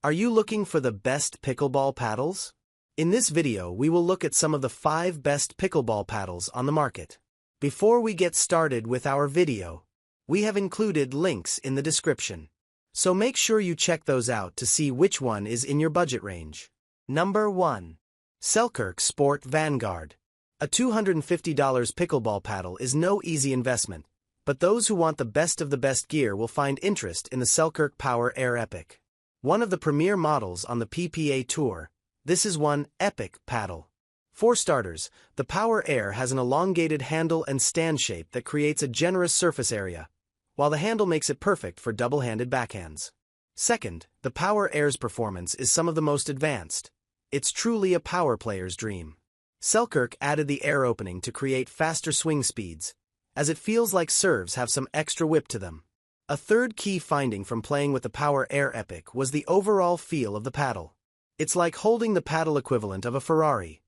Are you looking for the best pickleball paddles? In this video, we will look at some of the 5 best pickleball paddles on the market. Before we get started with our video, we have included links in the description. So make sure you check those out to see which one is in your budget range. Number 1. Selkirk Sport Vanguard. A $250 pickleball paddle is no easy investment, but those who want the best of the best gear will find interest in the Selkirk Power Air Epic. One of the premier models on the PPA Tour, this is one epic paddle. For starters, the Power Air has an elongated handle and stand shape that creates a generous surface area, while the handle makes it perfect for double-handed backhands. Second, the Power Air's performance is some of the most advanced. It's truly a power player's dream. Selkirk added the air opening to create faster swing speeds, as it feels like serves have some extra whip to them. A third key finding from playing with the Power Air Epic was the overall feel of the paddle. It's like holding the paddle equivalent of a Ferrari.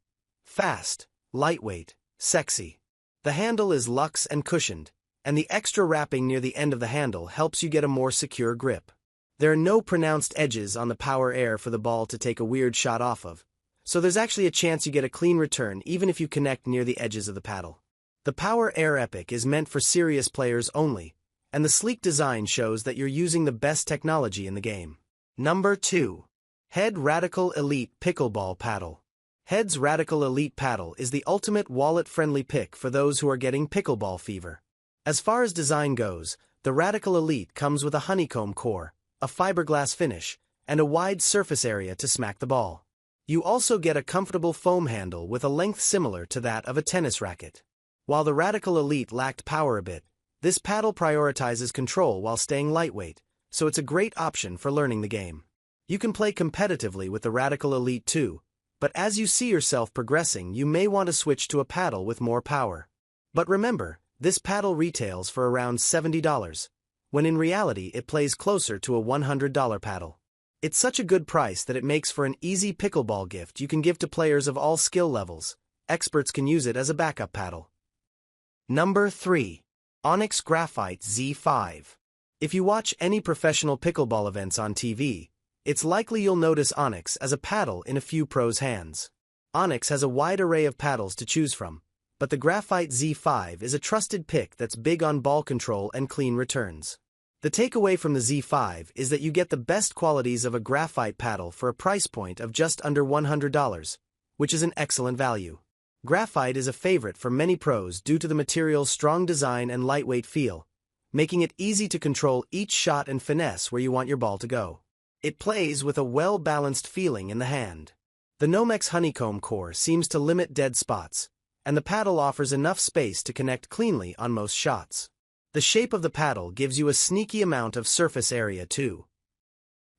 Fast, lightweight, sexy. The handle is luxe and cushioned, and the extra wrapping near the end of the handle helps you get a more secure grip. There are no pronounced edges on the Power Air for the ball to take a weird shot off of, so there's actually a chance you get a clean return even if you connect near the edges of the paddle. The Power Air Epic is meant for serious players only, and the sleek design shows that you're using the best technology in the game. Number 2. Head Radical Elite Pickleball Paddle. Head's Radical Elite Paddle is the ultimate wallet-friendly pick for those who are getting pickleball fever. As far as design goes, the Radical Elite comes with a honeycomb core, a fiberglass finish, and a wide surface area to smack the ball. You also get a comfortable foam handle with a length similar to that of a tennis racket. While the Radical Elite lacked power a bit, this paddle prioritizes control while staying lightweight, so it's a great option for learning the game. You can play competitively with the Radical Elite too, but as you see yourself progressing, you may want to switch to a paddle with more power. But remember, this paddle retails for around $70, when in reality it plays closer to a $100 paddle. It's such a good price that it makes for an easy pickleball gift you can give to players of all skill levels. Experts can use it as a backup paddle. Number 3. Onix Graphite Z5. If you watch any professional pickleball events on TV, it's likely you'll notice Onix as a paddle in a few pros' hands. Onix has a wide array of paddles to choose from, but the Graphite Z5 is a trusted pick that's big on ball control and clean returns. The takeaway from the Z5 is that you get the best qualities of a graphite paddle for a price point of just under $100, which is an excellent value. Graphite is a favorite for many pros due to the material's strong design and lightweight feel, making it easy to control each shot and finesse where you want your ball to go. It plays with a well-balanced feeling in the hand. The Nomex honeycomb core seems to limit dead spots, and the paddle offers enough space to connect cleanly on most shots. The shape of the paddle gives you a sneaky amount of surface area too.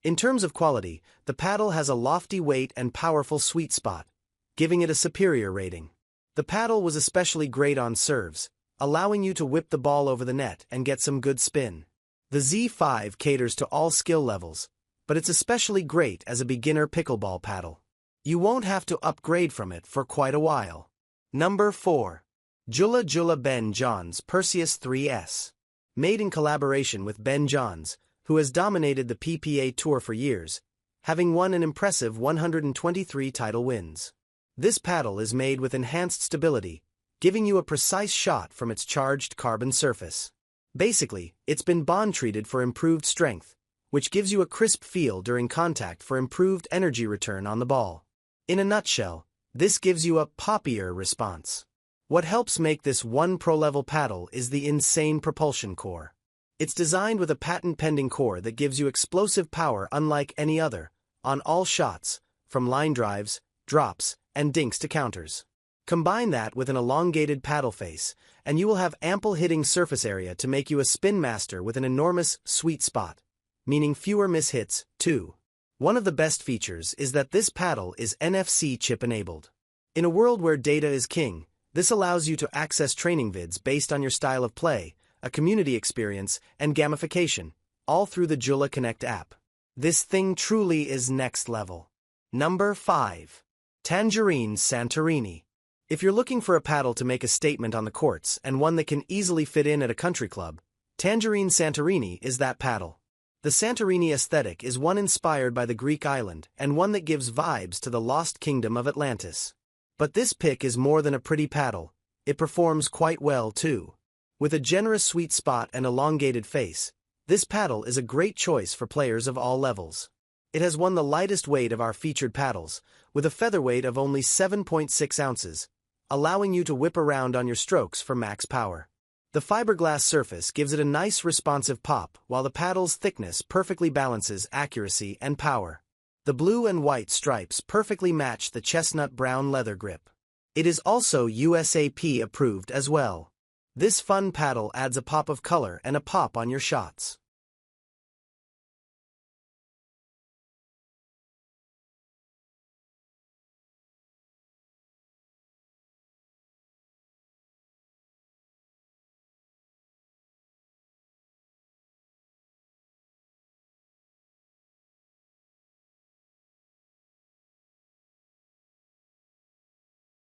In terms of quality, the paddle has a lofty weight and powerful sweet spot, giving it a superior rating. The paddle was especially great on serves, allowing you to whip the ball over the net and get some good spin. The Z5 caters to all skill levels, but it's especially great as a beginner pickleball paddle. You won't have to upgrade from it for quite a while. Number 4. JOOLA Ben Johns Perseus 3S. Made in collaboration with Ben Johns, who has dominated the PPA Tour for years, having won an impressive 123 title wins. This paddle is made with enhanced stability, giving you a precise shot from its charged carbon surface. Basically, it's been bond-treated for improved strength, which gives you a crisp feel during contact for improved energy return on the ball. In a nutshell, this gives you a poppier response. What helps make this one pro-level paddle is the insane propulsion core. It's designed with a patent-pending core that gives you explosive power unlike any other, on all shots, from line drives, drops, and dinks to counters. Combine that with an elongated paddle face, and you will have ample hitting surface area to make you a spin master with an enormous sweet spot, meaning fewer mishits, too. One of the best features is that this paddle is NFC chip-enabled. In a world where data is king, this allows you to access training vids based on your style of play, a community experience, and gamification, all through the JOOLA Connect app. This thing truly is next level. Number 5. Tangerine Santorini. If you're looking for a paddle to make a statement on the courts and one that can easily fit in at a country club, Tangerine Santorini is that paddle. The Santorini aesthetic is one inspired by the Greek island and one that gives vibes to the lost kingdom of Atlantis. But this pick is more than a pretty paddle, it performs quite well too. With a generous sweet spot and elongated face, this paddle is a great choice for players of all levels. It has won the lightest weight of our featured paddles, with a featherweight of only 7.6 ounces, allowing you to whip around on your strokes for max power. The fiberglass surface gives it a nice responsive pop, while the paddle's thickness perfectly balances accuracy and power. The blue and white stripes perfectly match the chestnut brown leather grip. It is also USAP approved as well. This fun paddle adds a pop of color and a pop on your shots.